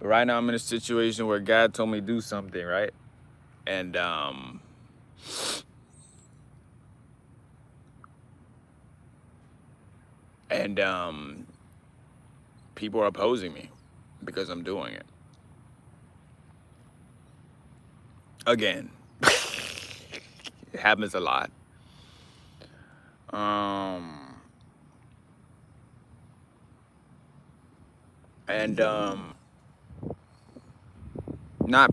But right now I'm in a situation where God told me to do something, right? And and people are opposing me because I'm doing it. Again. It happens a lot. Um and not,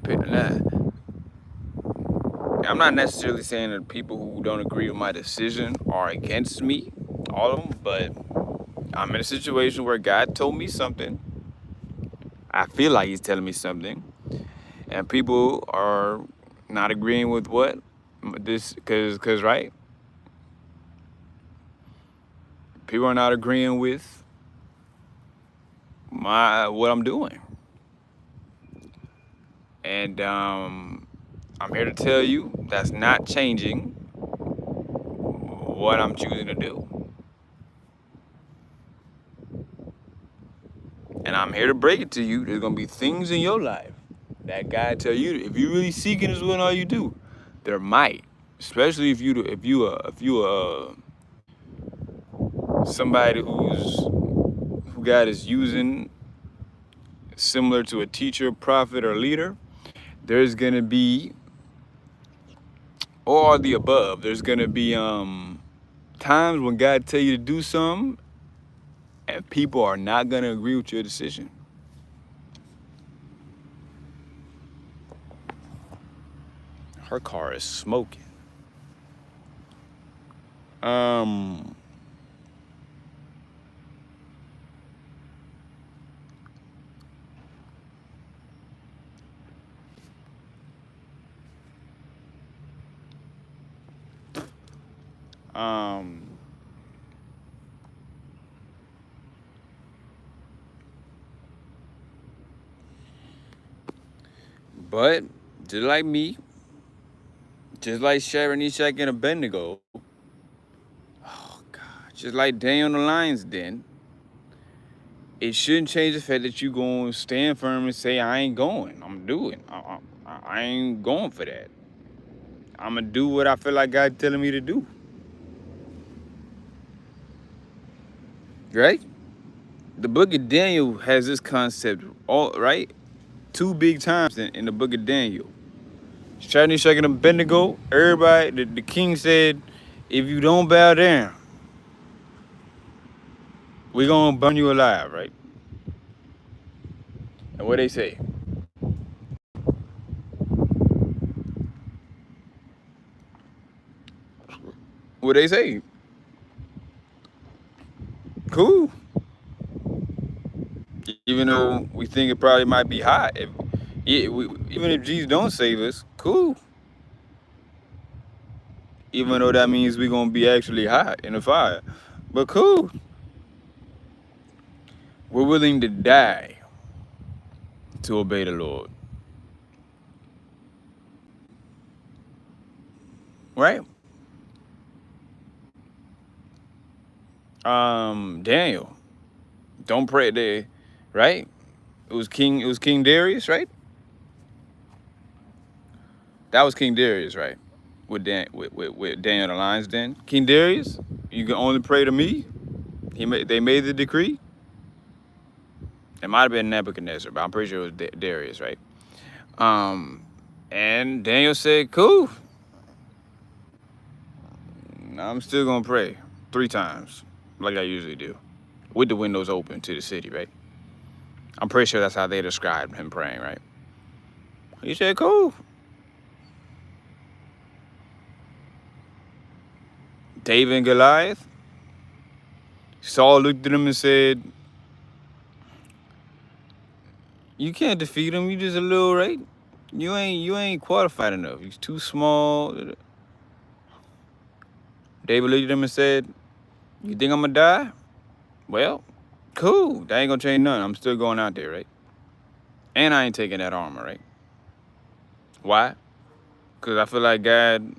I'm not necessarily saying that people who don't agree with my decision are against me, all of them, but I'm in a situation where God told me something. I feel like he's telling me something, and people are not agreeing with what this, cause right, people are not agreeing with what I'm doing, and I'm here to tell you that's not changing what I'm choosing to do, and I'm here to break it to you. There's gonna be things in your life that God tell you, if you really seeking His will in all you do, there might, especially if you somebody who God is using, similar to a teacher, prophet, or leader. There's gonna be all the above. There's gonna be times when God tell you to do something, and people are not gonna agree with your decision. Her car is smoking. Um, um, but just like me, just like Sharon, Ishak, and Abednego, oh God, just like Daniel in the lion's den, it shouldn't change the fact that you going to stand firm and say, I ain't going. I'm doing. I ain't going for that. I'm going to do what I feel like God telling me to do. Right? The book of Daniel has this concept, all right? Two big times in the book of Daniel. Shadrach, Meshach, and Abednego, everybody, the king said, if you don't bow down, we're going to burn you alive, right? And what they say? What they say? Cool. Even though we think it probably might be hot. Even if Jesus don't save us, cool. Even though that means we're going to be actually hot in the fire. But cool. We're willing to die to obey the Lord. Right? Daniel, don't pray there, right? It was King Darius, right? That was King Darius, right? With Daniel in the lion's den. King Darius, you can only pray to me. They made the decree. It might have been Nebuchadnezzar, but I'm pretty sure it was Darius, right? Um, and Daniel said, cool. I'm still gonna pray 3 times, like I usually do, with the windows open to the city, right? I'm pretty sure that's how they described him praying, right? He said, cool. David and Goliath. Saul looked at him and said, you can't defeat him, you just a little, right? You ain't qualified enough. He's too small. David looked at him and said, you think I'm gonna die? Well, cool. That ain't gonna change nothing. I'm still going out there, right? And I ain't taking that armor, right? Why? Because I feel like God,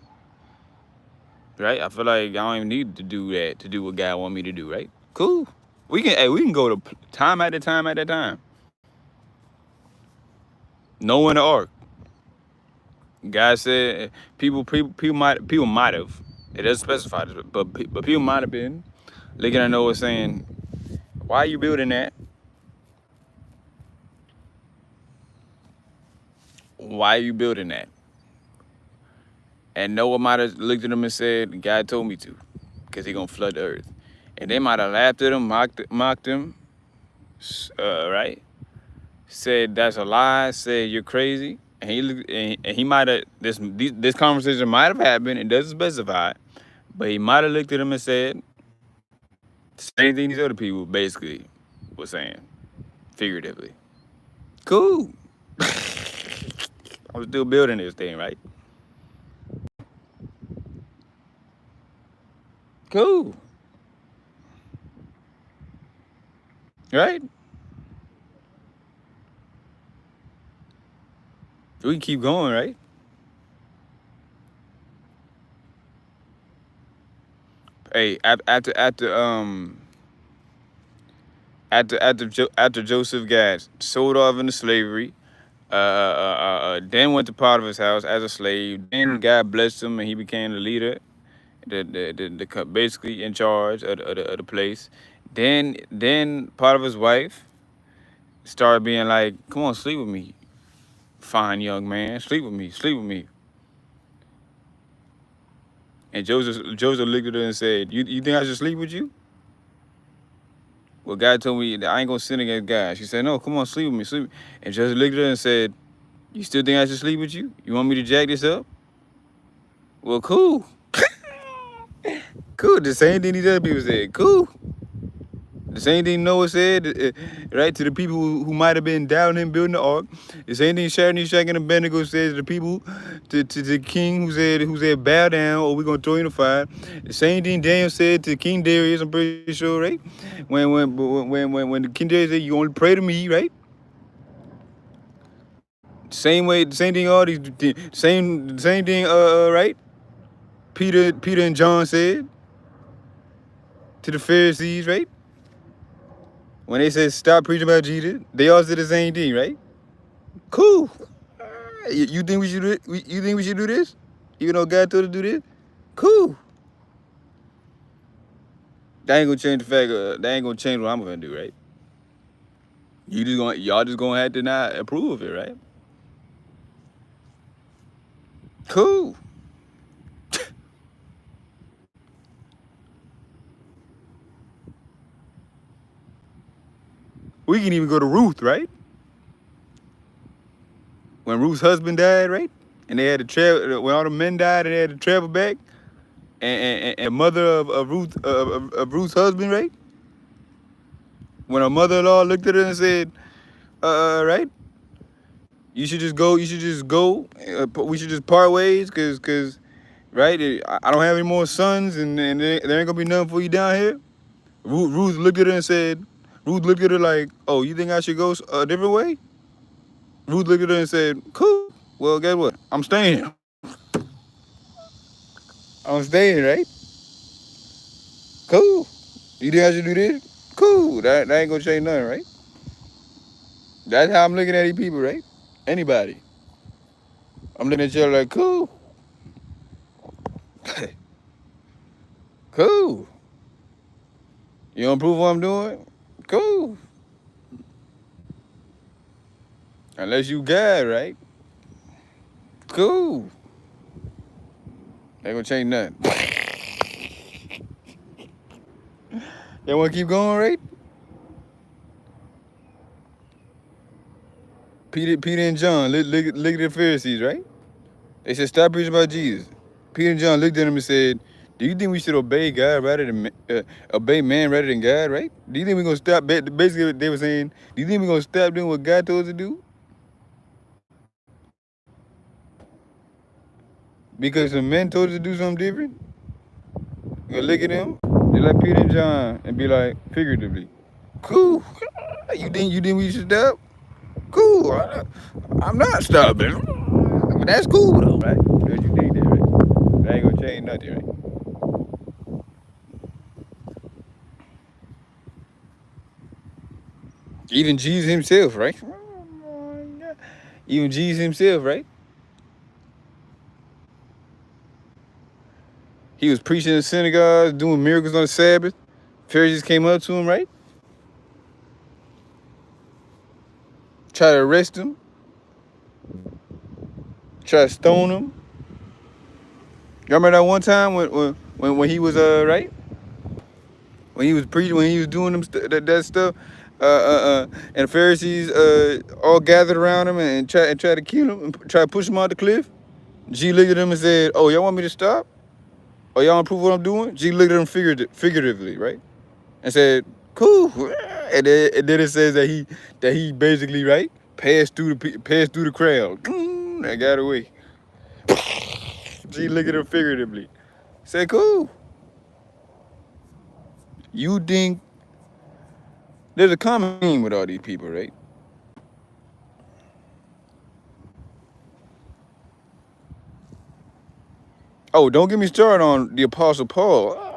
right? I feel like I don't even need to do that to do what God want me to do, right? Cool. We can go to time at a time at a time. No in the ark. God said people might have. It doesn't specify this, but people might have been looking at Noah saying, "Why are you building that? Why are you building that?" And Noah might have looked at him and said, "God told me to, because He gonna flood the earth." And they might have laughed at him, mocked him, right? Said that's a lie. Said you're crazy. And he might have this conversation might have happened. It doesn't specify, but he might have looked at him and said same thing these other people basically were saying, figuratively. Cool. I was still building this thing, right? Cool. Right? We can keep going, right? Hey, after Joseph got sold off into slavery, then went to Potiphar's house as a slave. Then God blessed him and he became the leader, basically in charge of the place. Then Potiphar's wife started being like, "Come on, sleep with me, fine young man, sleep with me, sleep with me." And Joseph looked at her and said, "You think I should sleep with you? Well, God told me that I ain't gonna sin against God." She said, "No, come on, sleep with me, sleep." And Joseph looked at her and said, "You still think I should sleep with you? You want me to jack this up? Well, cool." Cool. The same thing these other people said. Cool. The same thing Noah said, right, to the people who might have been down him building the ark. The same thing Shadrach, Meshach, and Abednego said to the people, to the king who said bow down or we're gonna throw you in the fire. The same thing Daniel said to King Darius, I'm pretty sure, right? When King Darius said, "You only pray to me," right? Same thing. All these same thing. Right? Peter and John said to the Pharisees, right? When they said stop preaching about Jesus, they all said the same thing, right? Cool. You think we should do it? You think we should do this? Even though God told us to do this? Cool. That ain't gonna change the fact. That ain't gonna change what I'm gonna do, right? Y'all just gonna have to not approve of it, right? Cool. We can even go to Ruth, right? When Ruth's husband died, right? And they had to travel. When all the men died, and they had to travel back. And mother of Ruth's husband, right? When her mother-in-law looked at her and said, right, you should just go. You should just go. We should just part ways, cause, right, I don't have any more sons, and there ain't gonna be nothing for you down here. Ruth looked at her and said, Ruth looked at her like, "Oh, you think I should go a different way?" Ruth looked at her and said, "Cool. Well, guess what? I'm staying. I'm staying, right? Cool. You think I should do this? Cool. That ain't gonna change nothing, right? That's how I'm looking at these people, right? Anybody. I'm looking at you like, cool. Cool. You don't approve what I'm doing? Cool. Unless you God, right? Cool. Ain't gonna change nothing. Y'all wanna keep going, right? Peter and John, look at the Pharisees, right? They said, stop preaching about Jesus. Peter and John looked at him and said, do you think we should obey God rather than obey man rather than God, right? Do you think we're gonna stop? Basically, they were saying, do you think we're gonna stop doing what God told us to do because some men told us to do something different? You look at them, they like Peter and John, and be like, figuratively, cool. You think we should stop? Cool. I'm not stopping. But that's cool though, right? Because you think that, right? That ain't gonna change nothing, right? Even Jesus himself, right? Even Jesus himself, right? He was preaching in synagogues, doing miracles on the Sabbath. Pharisees came up to him, right? Try to arrest him. Try to stone him. Y'all remember that one time when he was right? When he was preaching, when he was doing that stuff, and the Pharisees all gathered around him and tried to kill him and try to push him off the cliff. G looked at him and said, "Oh, y'all want me to stop? Oh, y'all want to prove what I'm doing?" G looked at him figuratively, right, and said, "Cool." And then it says that he basically right passed through the crowd and got away. G looked at him figuratively, said, "Cool." You think there's a common theme with all these people, right? Oh, don't get me started on the Apostle Paul.